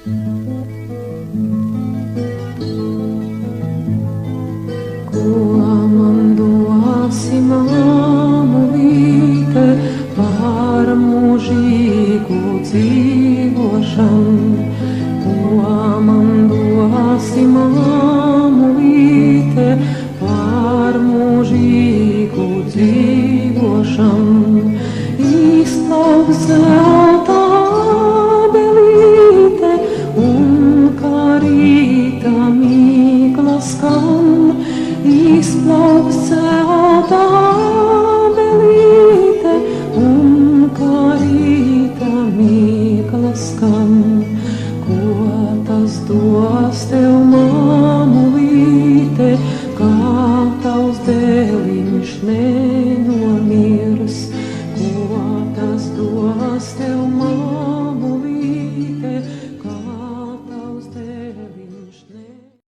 Ko man dosi mamulīte par mūžīgu dzīvošanu? Ko man dosi mamulīte par mūžīgu dzīvošanu? Izplauks zelta abelīte un karīta mīkla skan. Izplauks zelta abelīte un karīta mīkla skan. Ko tas dos tev, mamulīte, kā tavs dēliņš nenomirs? Ko tas dos tev, mamulīte, kā